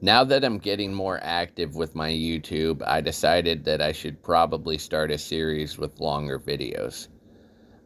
Now that I'm getting more active with my YouTube, I decided that I should probably start a series with longer videos.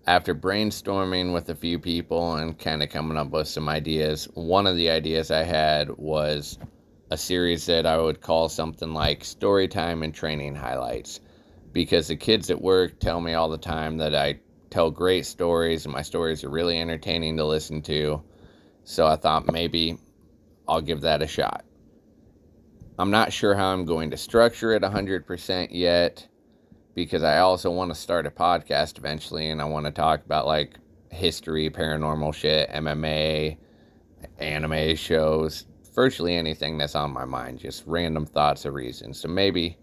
After brainstorming with a few people and kind of coming up with some ideas, one of the ideas I had was a series that I would call something like Storytime and Training Highlights. Because the kids at work tell me all the time that I tell great stories and my stories are really entertaining to listen to. So I thought maybe I'll give that a shot. I'm not sure how I'm going to structure it 100% yet, because I also want to start a podcast eventually, and I want to talk about like history, paranormal shit, MMA, anime shows, virtually anything that's on my mind, just random thoughts of reasons. So maybe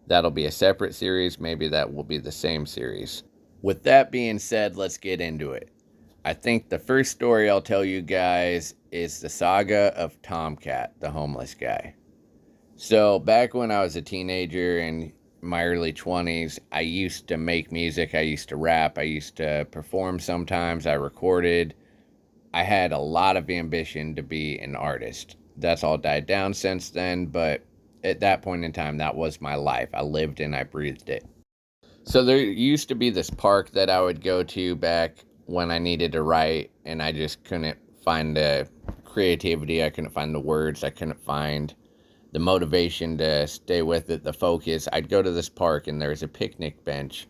that'll be a separate series, maybe that will be the same series. With that being said, let's get into it. I think the first story I'll tell you guys is the saga of Tomcat, the homeless guy. So back when I was a teenager in my early 20s, I used to make music, I used to rap, I used to perform sometimes, I recorded. I had a lot of ambition to be an artist. That's all died down since then, but at that point in time, that was my life. I lived and I breathed it. So there used to be this park that I would go to back when I needed to write, and I just couldn't find the creativity, I couldn't find the words, I couldn't find the motivation to stay with it, the focus. I'd go to this park and there's a picnic bench,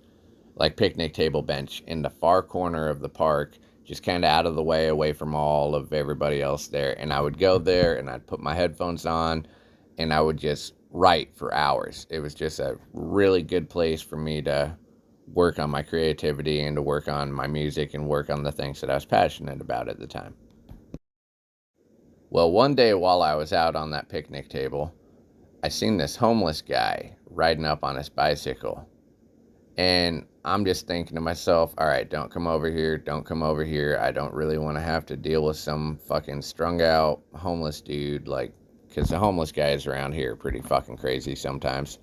like picnic table bench in the far corner of the park, just kind of out of the way, away from all of everybody else there. And I would go there and I'd put my headphones on and I would just write for hours. It was just a really good place for me to work on my creativity and to work on my music and work on the things that I was passionate about at the time. Well, one day while I was out on that picnic table, I seen this homeless guy riding up on his bicycle. And I'm just thinking to myself, all right, don't come over here, don't come over here. I don't really want to have to deal with some fucking strung out homeless dude, like, because the homeless guys around here are pretty fucking crazy sometimes.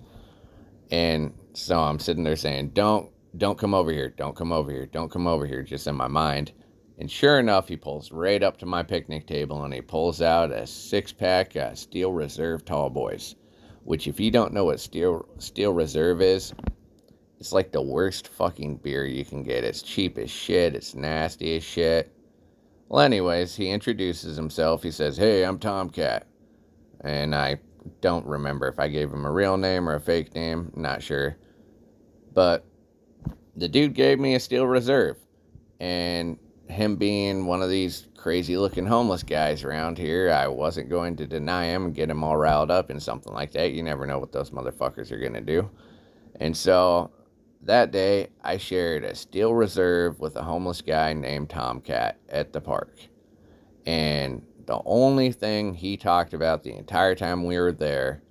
And so I'm sitting there saying, don't come over here, don't come over here, don't come over here, just in my mind. And sure enough, he pulls right up to my picnic table and he pulls out a 6-pack Steel Reserve Tall Boys. Which, if you don't know what Steel Reserve is, it's like the worst fucking beer you can get. It's cheap as shit. It's nasty as shit. Well, anyways, he introduces himself. He says, "Hey, I'm Tomcat." And I don't remember if I gave him a real name or a fake name. Not sure. But the dude gave me a Steel Reserve. And him being one of these crazy looking homeless guys around here, I wasn't going to deny him and get him all riled up in something like that. You never know what those motherfuckers are going to do. And so that day, I shared a Steel Reserve with a homeless guy named Tomcat at the park. And the only thing he talked about the entire time we were there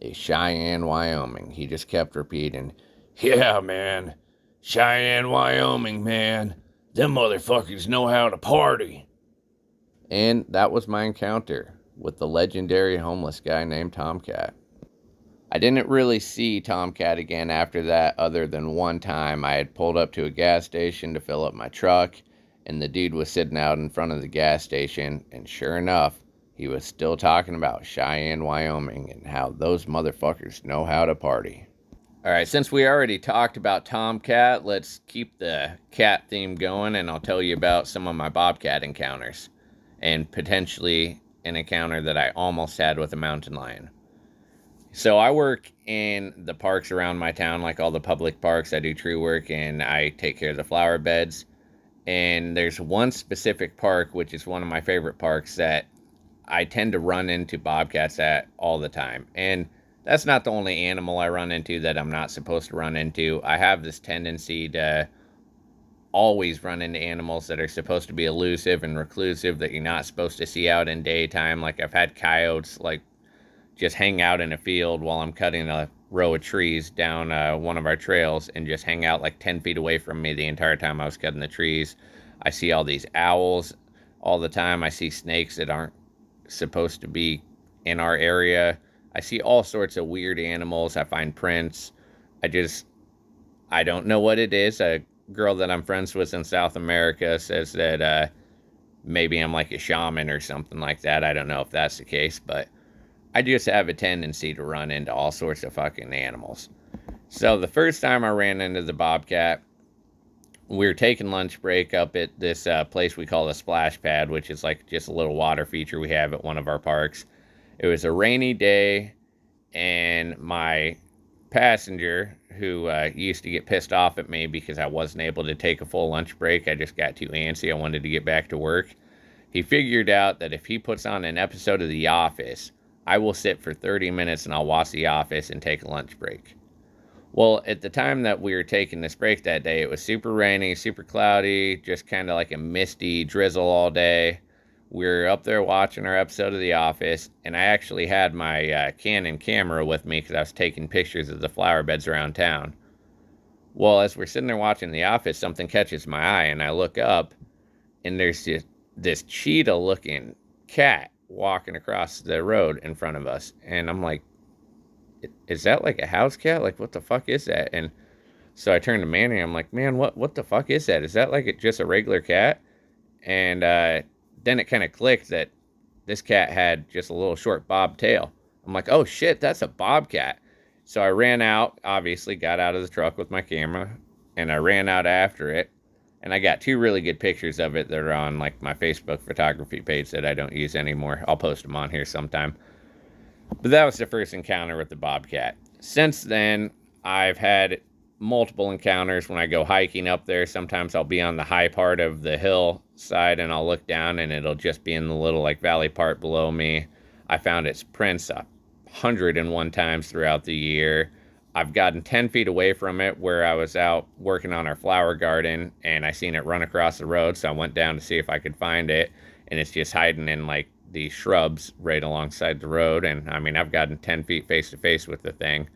is Cheyenne, Wyoming. He just kept repeating, "Yeah, man, Cheyenne, Wyoming, man. Them motherfuckers know how to party." And that was my encounter with the legendary homeless guy named Tomcat. I didn't really see Tomcat again after that, other than one time I had pulled up to a gas station to fill up my truck, and the dude was sitting out in front of the gas station, and sure enough, he was still talking about Cheyenne, Wyoming, and how those motherfuckers know how to party. Alright, since we already talked about Tomcat, let's keep the cat theme going, and I'll tell you about some of my Bobcat encounters, and potentially an encounter that I almost had with a mountain lion. So I work in the parks around my town, like all the public parks. I do tree work, and I take care of the flower beds. And there's one specific park, which is one of my favorite parks, that I tend to run into bobcats at all the time. And that's not the only animal I run into that I'm not supposed to run into. I have this tendency to always run into animals that are supposed to be elusive and reclusive, that you're not supposed to see out in daytime. Like, I've had coyotes, like, just hang out in a field while I'm cutting a row of trees down one of our trails, and just hang out like 10 feet away from me the entire time I was cutting the trees. I see all these owls all the time. I see snakes that aren't supposed to be in our area. I see all sorts of weird animals. I find prints. I don't know what it is. A girl that I'm friends with in South America says that maybe I'm like a shaman or something like that. I don't know if that's the case, but I just have a tendency to run into all sorts of fucking animals. So the first time I ran into the bobcat, we were taking lunch break up at this place we call the splash pad, which is like just a little water feature we have at one of our parks. It was a rainy day, and my passenger, who used to get pissed off at me because I wasn't able to take a full lunch break, I just got too antsy, I wanted to get back to work. He figured out that if he puts on an episode of The Office, I will sit for 30 minutes and I'll watch The Office and take a lunch break. Well, at the time that we were taking this break that day, it was super rainy, super cloudy, just kind of like a misty drizzle all day. We were up there watching our episode of The Office, and I actually had my Canon camera with me because I was taking pictures of the flower beds around town. Well, as we're sitting there watching The Office, something catches my eye, and I look up, and there's just this cheetah-looking cat walking across the road in front of us. And I'm like, is that like a house cat? Like, what the fuck is that? And so I turned to Manny. I'm like, man, what the fuck is that? Is that like just a regular cat? And then it kind of clicked that this cat had just a little short bob tail. I'm like, oh shit, that's a bobcat. So I ran out, obviously got out of the truck with my camera, and I ran out after it. And I got 2 really good pictures of it that are on like my Facebook photography page that I don't use anymore. I'll post them on here sometime. But that was the first encounter with the bobcat. Since then, I've had multiple encounters when I go hiking up there. Sometimes I'll be on the high part of the hillside and I'll look down and it'll just be in the little like valley part below me. I found its prints 101 times throughout the year. I've gotten 10 feet away from it where I was out working on our flower garden and I seen it run across the road, so I went down to see if I could find it, and it's just hiding in like these shrubs right alongside the road. And I mean, I've gotten 10 feet face to face with the thing.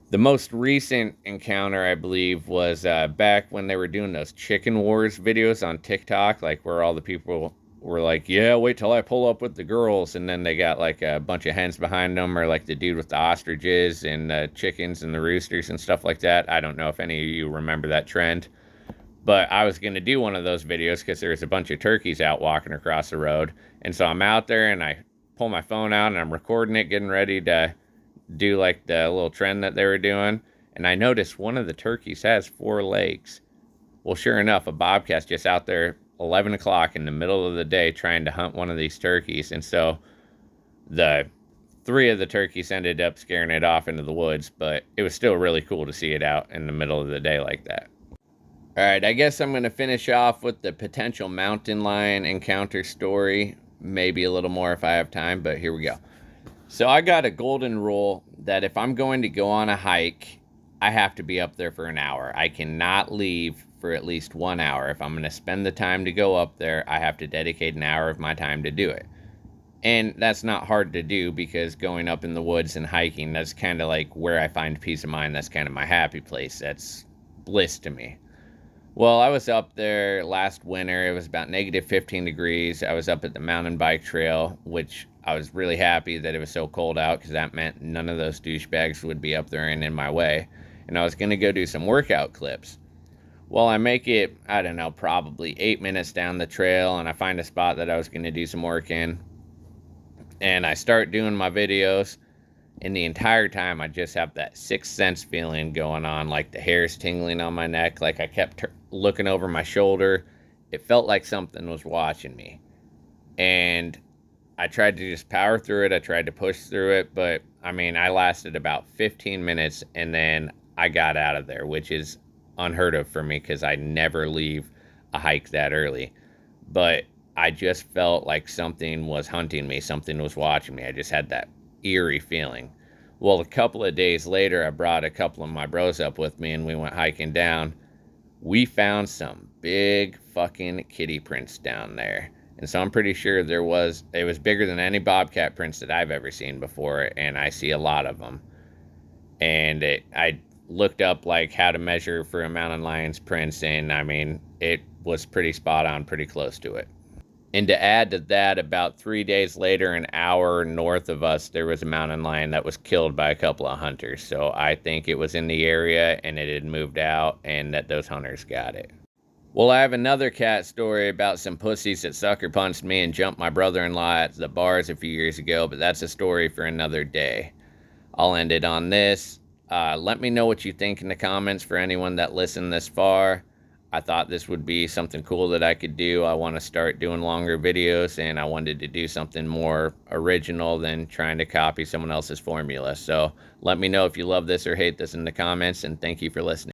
The most recent encounter, I believe, was back when they were doing those chicken wars videos on TikTok, like where all the people were like, yeah, wait till I pull up with the girls, and then they got like a bunch of hens behind them, or like the dude with the ostriches and the chickens and the roosters and stuff like that. I don't know if any of you remember that trend, but I was going to do one of those videos because there was a bunch of turkeys out walking across the road. And so I'm out there and I pull my phone out and I'm recording it, getting ready to do like the little trend that they were doing. And I noticed one of the turkeys has 4 legs. Well, sure enough, a bobcat's just out there 11 o'clock in the middle of the day trying to hunt one of these turkeys. And so the 3 of the turkeys ended up scaring it off into the woods, but it was still really cool to see it out in the middle of the day like that. All right, I guess I'm going to finish off with the potential mountain lion encounter story. Maybe a little more if I have time, but here we go. So I got a golden rule that if I'm going to go on a hike, I have to be up there for an hour. I cannot leave for at least 1 hour. If I'm going to spend the time to go up there, I have to dedicate an hour of my time to do it. And that's not hard to do because going up in the woods and hiking, that's kind of like where I find peace of mind. That's kind of my happy place. That's bliss to me. Well, I was up there last winter. It was about negative 15 degrees. I was up at the mountain bike trail, which I was really happy that it was so cold out because that meant none of those douchebags would be up there and in my way. And I was going to go do some workout clips. Well, I make it, I don't know, probably 8 minutes down the trail, and I find a spot that I was going to do some work in. And I start doing my videos. And the entire time, I just have that sixth sense feeling going on, like the hairs tingling on my neck, like I kept looking over my shoulder. It felt like something was watching me. And I tried to just power through it. I tried to push through it. But, I mean, I lasted about 15 minutes, and then I got out of there, which is unheard of for me because I never leave a hike that early. But I just felt like something was hunting me. Something was watching me. I just had that eerie feeling. Well, a couple of days later, I brought a couple of my bros up with me and we went hiking down. We found some big fucking kitty prints down there. And so I'm pretty sure it was bigger than any bobcat prints that I've ever seen before, and I see a lot of them. And I looked up like how to measure for a mountain lion's prints, and I mean, it was pretty spot on, pretty close to it. And to add to that, about 3 days later, an hour north of us, there was a mountain lion that was killed by a couple of hunters. So I think it was in the area and it had moved out and that those hunters got it. Well, I have another cat story about some pussies that sucker punched me and jumped my brother-in-law at the bars a few years ago, but that's a story for another day. I'll end it on this. Let me know what you think in the comments for anyone that listened this far. I thought this would be something cool that I could do. I want to start doing longer videos, and I wanted to do something more original than trying to copy someone else's formula. So let me know if you love this or hate this in the comments, and thank you for listening.